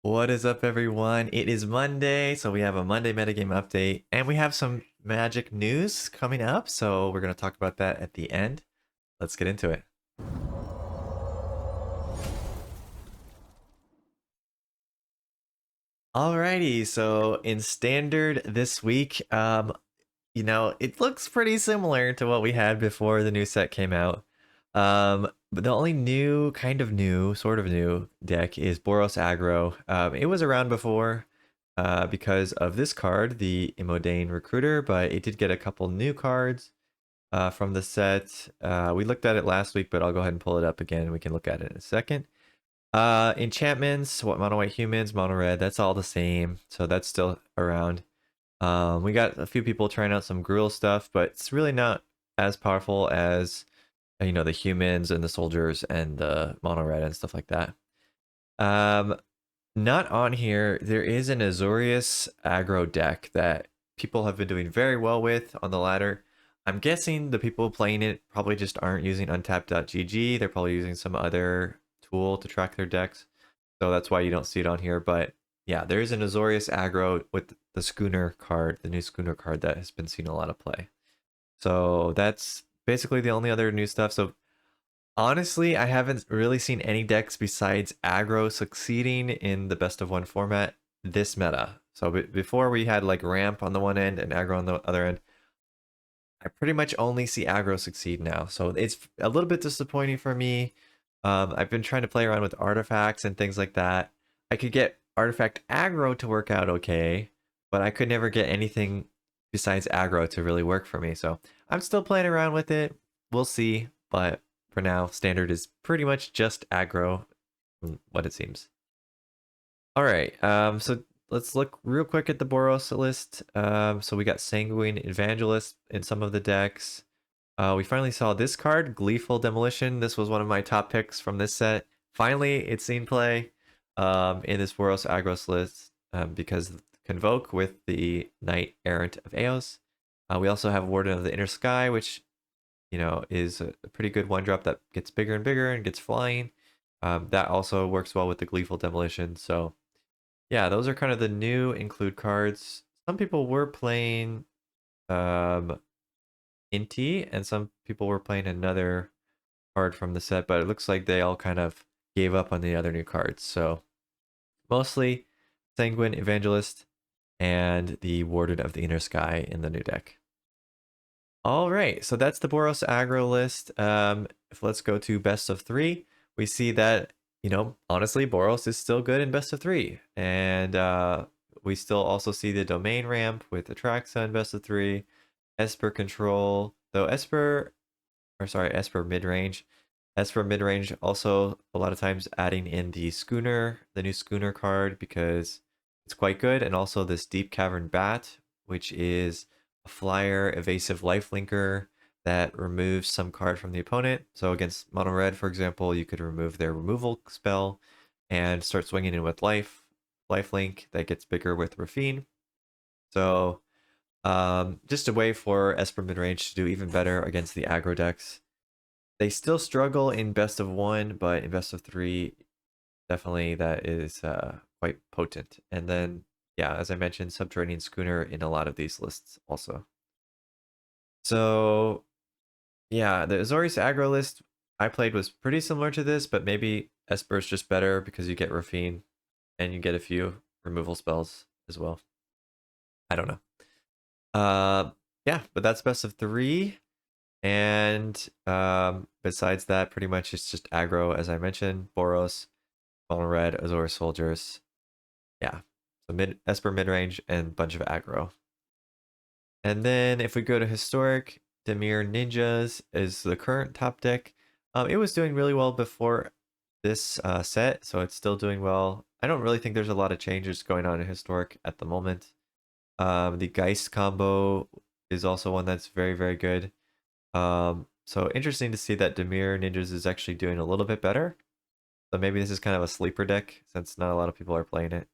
What is up, everyone? It is Monday, so we have a Monday metagame update, and we have some magic news coming up, so we're going to talk about that at the end. Let's get into it. Alrighty, so in standard this week, it looks pretty similar to what we had before the new set came out. But the only sort of new deck is Boros Aggro. It was around before because of this card, the Imodane Recruiter, but it did get a couple new cards from the set. We looked at it last week, but I'll go ahead and pull it up again. We can look at it in a second. Enchantments, what mono white humans, mono red, that's all the same. So that's still around. We got a few people trying out some Gruul stuff, but it's really not as powerful as the humans and the soldiers and the mono red and stuff like that. Not on here. There is an Azorius aggro deck that people have been doing very well with on the ladder. I'm guessing the people playing it probably just aren't using Untapped.gg. They're probably using some other tool to track their decks. So that's why you don't see it on here. But yeah, there is an Azorius aggro with the Schooner card, the new Schooner card that has been seen a lot of play. So that's basically the only other new stuff. So honestly, I haven't really seen any decks besides aggro succeeding in the best of one format this meta. So before we had like ramp on the one end and aggro on the other end. I pretty much only see aggro succeed now. So it's a little bit disappointing for me. I've been trying to play around with artifacts and things like that. I could get artifact aggro to work out okay, but I could never get anything besides aggro to really work for me. So I'm still playing around with it. We'll see. But for now, standard is pretty much just aggro, what it seems. All right. So let's look real quick at the Boros list. So we got Sanguine Evangelist in some of the decks. We finally saw this card, Gleeful Demolition. This was one of my top picks from this set. Finally, it's seen play in this Boros Agros list because Convoke with the Knight Errant of Eos. We also have Warden of the Inner Sky, which is a pretty good one drop that gets bigger and bigger and gets flying. That also works well with the Gleeful Demolition. So yeah, those are kind of the new include cards. Some people were playing Inti, and some people were playing another card from the set, but it looks like they all kind of gave up on the other new cards. So mostly Sanguine Evangelist and the Warden of the Inner Sky in the new deck. All right, so that's the Boros aggro list. If let's go to best of 3, we see that honestly, Boros is still good in best of 3, and we still also see the domain ramp with Atraxa in best of 3, Esper control, though Esper midrange. Esper midrange also a lot of times adding in the new Schooner card because it's quite good, and also this Deep Cavern Bat, which is a flyer evasive lifelinker that removes some card from the opponent. So against mono red, for example, you could remove their removal spell and start swinging in with lifelink that gets bigger with Rafine. So just a way for Esper midrange to do even better against the aggro decks. They still struggle in best of 1, but in best of 3, definitely that is quite potent. And then, yeah, as I mentioned, Subterranean Schooner in a lot of these lists also. So, yeah, the Azorius aggro list I played was pretty similar to this, but maybe Esper's just better because you get Rafine and you get a few removal spells as well. I don't know. Yeah, but that's best of 3. And besides that, pretty much it's just aggro, as I mentioned. Boros, mono red, Azorius soldiers. Yeah, so Esper midrange and bunch of aggro. And then if we go to historic, Dimir Ninjas is the current top deck. It was doing really well before this set, so it's still doing well. I don't really think there's a lot of changes going on in historic at the moment. The Geist combo is also one that's very, very good. So interesting to see that Dimir Ninjas is actually doing a little bit better. So maybe this is kind of a sleeper deck since not a lot of people are playing it.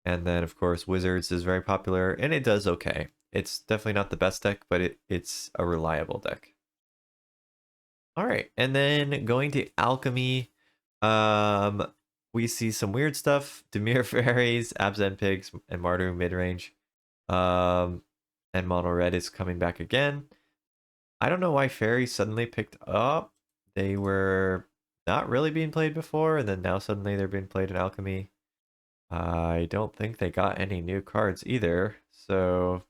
And then of course Wizards is very popular and it does okay. It's definitely not the best deck, but it's a reliable deck. All right, and then going to Alchemy, we see some weird stuff. Demir Fairies, Abzan Pigs, and Mardu mid-range. Um, and Mono Red is coming back again. I don't know why Fairies suddenly picked up. They were not really being played before, and then now suddenly they're being played in Alchemy. I don't think they got any new cards either, so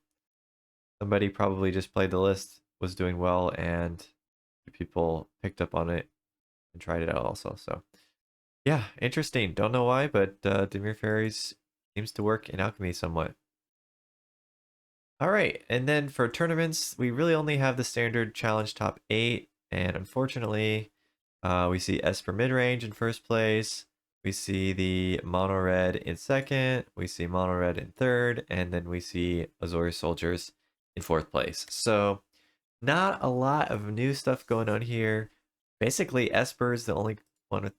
somebody probably just played the list, was doing well, and people picked up on it and tried it out also. So yeah, interesting. Don't know why, but Demir Fairies seems to work in Alchemy somewhat. All right, and then for tournaments, we really only have the standard challenge top 8, and unfortunately, we see Esper mid-range in first place, we see the Mono Red in second, we see Mono Red in third, and then we see Azorius Soldiers in fourth place. So not a lot of new stuff going on here. Basically, Esper is the only one with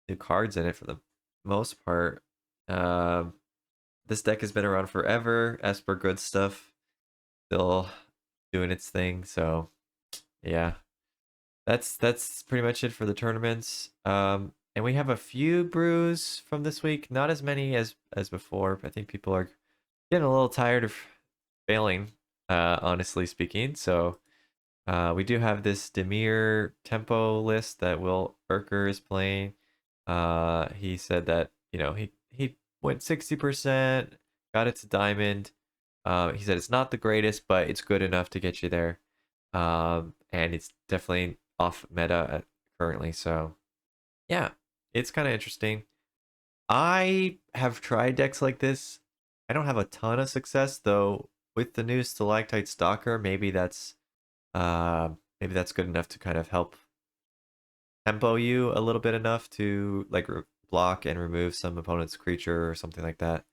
new cards in it for the most part. Um, this deck has been around forever. Esper good stuff still doing its thing. So yeah, that's pretty much it for the tournaments. And we have a few brews from this week. Not as many as before. I think people are getting a little tired of failing, honestly speaking. So we do have this Demir tempo list that Will Erker is playing. He said that he went 60%, got it to diamond. He said it's not the greatest, but it's good enough to get you there. And it's definitely off meta currently. So yeah, it's kind of interesting. I have tried decks like this. I don't have a ton of success though. With the new Stalactite Stalker, maybe that's good enough to kind of help tempo you a little bit enough to like block and remove some opponent's creature or something like that.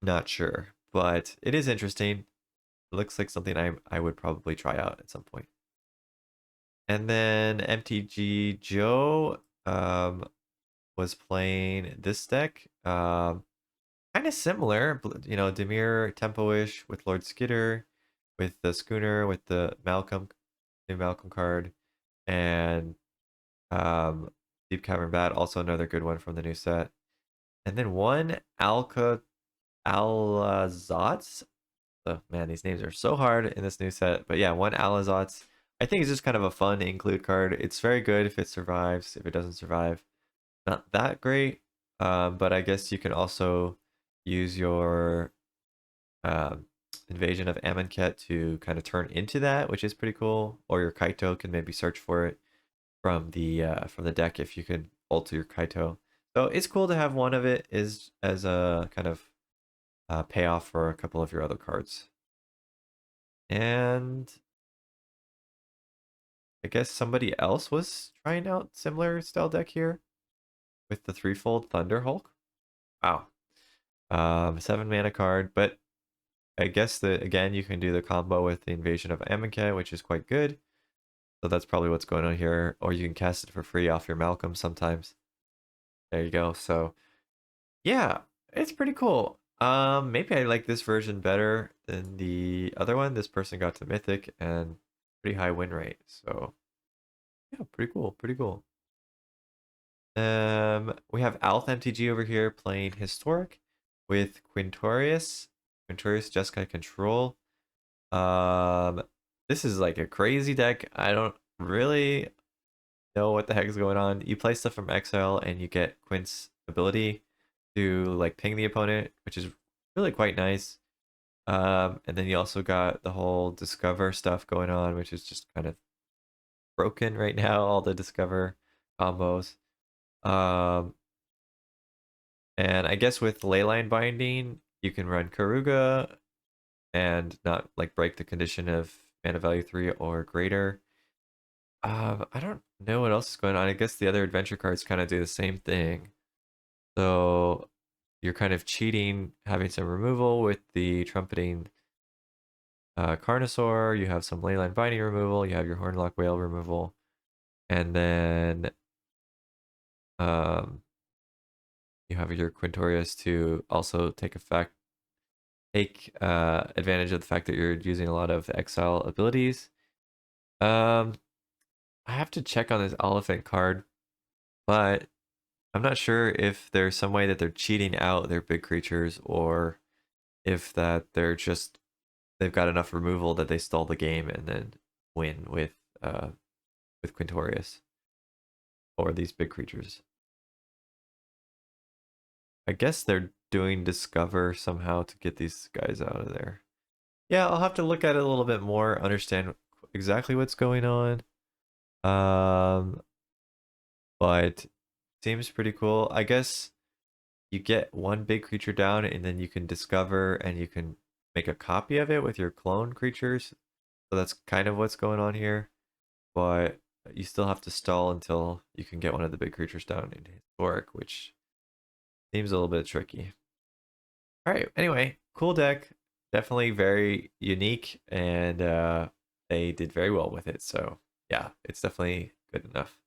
Not sure, but it is interesting. It looks like something I would probably try out at some point. And then MTG Joe was playing this deck. Kind of similar, Demir tempo-ish with Lord Skitter, with the Schooner, with the new Malcolm card, and Deep Cavern Bat, also another good one from the new set. And then one Alazotz. Oh man, these names are so hard in this new set. But yeah, one Alazotz. I think it's just kind of a fun include card. It's very good if it survives. If it doesn't survive, not that great. But I guess you can also use your um, Invasion of Amonkhet to kind of turn into that, which is pretty cool. Or your Kaito can maybe search for it from the deck if you could alter your Kaito. So it's cool to have one of it is as a kind of payoff for a couple of your other cards. And I guess somebody else was trying out similar style deck here with the threefold Thunder Hulk. Wow. 7 mana card, but I guess that again you can do the combo with the Invasion of Amonkhet, which is quite good. So that's probably what's going on here. Or you can cast it for free off your Malcolm sometimes. There you go. So yeah, it's pretty cool. Maybe I like this version better than the other one. This person got to Mythic and pretty high win rate. So yeah, pretty cool, pretty cool. We have Alth MTG over here playing Historic with Quintorius. Quintorius Jeskai Control. Um, this is like a crazy deck. I don't really know what the heck is going on. You play stuff from exile and you get Quint's ability to like ping the opponent, which is really quite nice. And then you also got the whole discover stuff going on, which is just kind of broken right now, all the discover combos. Um, and I guess with Leyline Binding, you can run Karuga and not like break the condition of mana value 3 or greater. I don't know what else is going on. I guess the other adventure cards kind of do the same thing. So you're kind of cheating, having some removal with the trumpeting Carnosaur. You have some Leyline Binding removal. You have your Hornlock Whale removal, and then um, you have your Quintorius to also take advantage of the fact that you're using a lot of exile abilities. Um, I have to check on this elephant card, but I'm not sure if there's some way that they're cheating out their big creatures, or if that they're just they've got enough removal that they stall the game and then win with Quintorius or these big creatures. I guess they're doing Discover somehow to get these guys out of there. Yeah, I'll have to look at it a little bit more, understand exactly what's going on. Um, but seems pretty cool. I guess you get one big creature down and then you can discover and you can make a copy of it with your clone creatures. So that's kind of what's going on here. But you still have to stall until you can get one of the big creatures down in Historic, which seems a little bit tricky. All right, anyway, cool deck. Definitely very unique, and they did very well with it. So yeah, it's definitely good enough.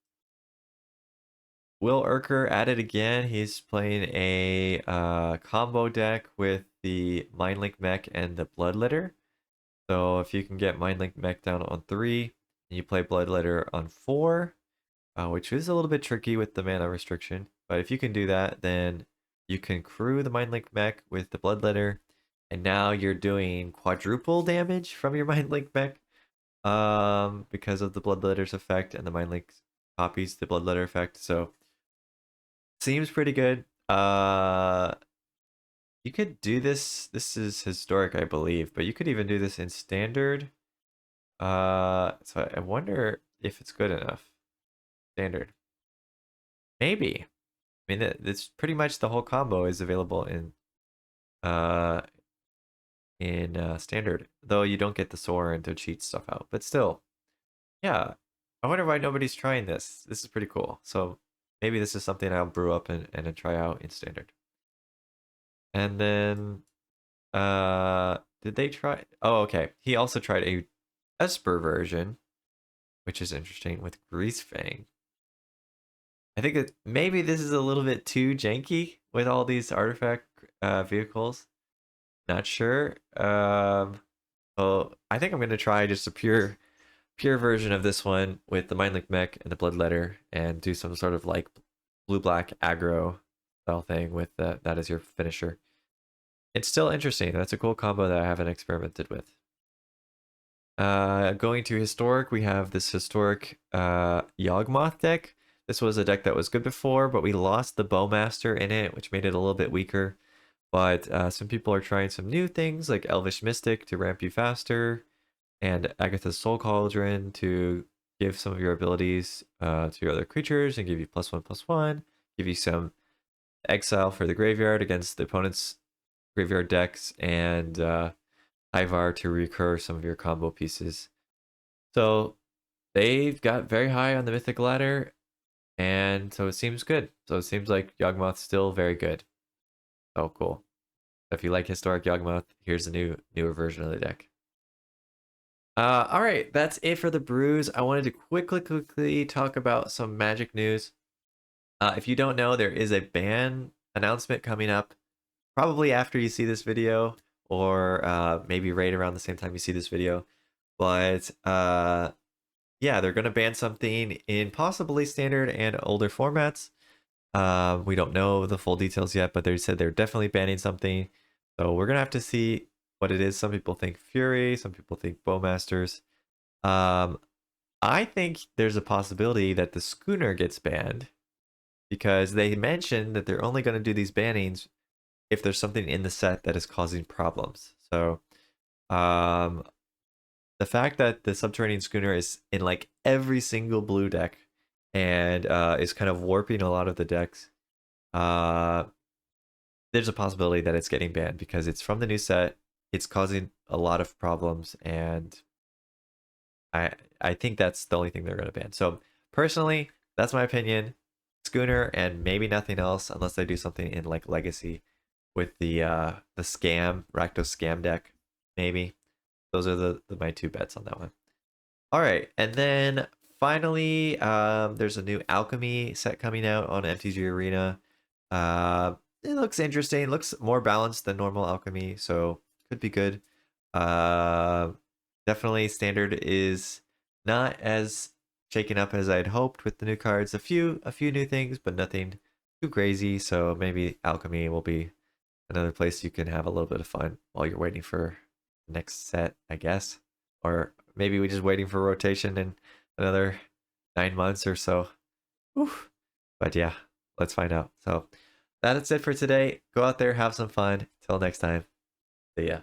Will Urker at it again. He's playing a combo deck with the Mindlink Mech and the Bloodletter. So if you can get Mindlink Mech down on 3, and you play Bloodletter on 4, which is a little bit tricky with the mana restriction. But if you can do that, then you can crew the Mindlink Mech with the Bloodletter, and now you're doing quadruple damage from your Mindlink Mech, because of the Bloodletter's effect, and the Mindlink copies the Bloodletter effect. So seems pretty good. You could do this. This is historic, I believe, but you could even do this in standard. So I wonder if it's good enough. Standard. Maybe. I mean, it's pretty much the whole combo is available uh in standard, though you don't get the sword to cheat stuff out. But still, yeah. I wonder why nobody's trying this. This is pretty cool. So maybe this is something I'll brew up and try out in standard. And then did they try? Oh, okay. He also tried a Esper version, which is interesting with Greasefang. I think that maybe this is a little bit too janky with all these artifact vehicles. Not sure. Oh, I think I'm gonna try just a pure version of this one with the Mindlink Mech and the Bloodletter, and do some sort of like blue black aggro style thing with that as your finisher. It's still interesting. That's a cool combo that I haven't experimented with. Going to historic, we have this historic Yawgmoth deck. This was a deck that was good before, but we lost the Bowmaster in it, which made it a little bit weaker. But some people are trying some new things like Elvish Mystic to ramp you faster, and Agatha's Soul Cauldron to give some of your abilities to your other creatures and give you +1/+1, give you some exile for the graveyard against the opponent's graveyard decks, and Ivar to recur some of your combo pieces. So they've got very high on the mythic ladder, and so it seems good. So it seems like Yawgmoth's still very good. Oh, cool. If you like historic Yawgmoth, here's a newer version of the deck. All right, that's it for the brews. I wanted to quickly talk about some Magic news. If you don't know, there is a ban announcement coming up, probably after you see this video, or maybe right around the same time you see this video. But yeah, they're gonna ban something in possibly standard and older formats. We don't know the full details yet, but they said they're definitely banning something. So we're gonna have to see what it is. Some people think Fury, some people think Bowmasters. I think there's a possibility that the Schooner gets banned, because they mentioned that they're only going to do these bannings if there's something in the set that is causing problems. So um, the fact that the Subterranean Schooner is in like every single blue deck and is kind of warping a lot of the decks, uh, there's a possibility that it's getting banned because it's from the new set. It's causing a lot of problems, and I think that's the only thing they're going to ban. So personally, that's my opinion. Schooner and maybe nothing else unless they do something in like Legacy with the scam Rakdos scam deck. Maybe those are the my two bets on that one. All right, and then finally, there's a new Alchemy set coming out on MTG Arena. It looks interesting. It looks more balanced than normal Alchemy, so could be good. Uh, Definitely standard is not as shaken up as I'd hoped with the new cards. A few new things, but nothing too crazy. So maybe alchemy will be another place you can have a little bit of fun while you're waiting for the next set, I guess. Or maybe we're just waiting for rotation in another 9 months or so. Oof. But yeah, let's find out. So that's it for today. Go out there, have some fun. Till next time. See ya.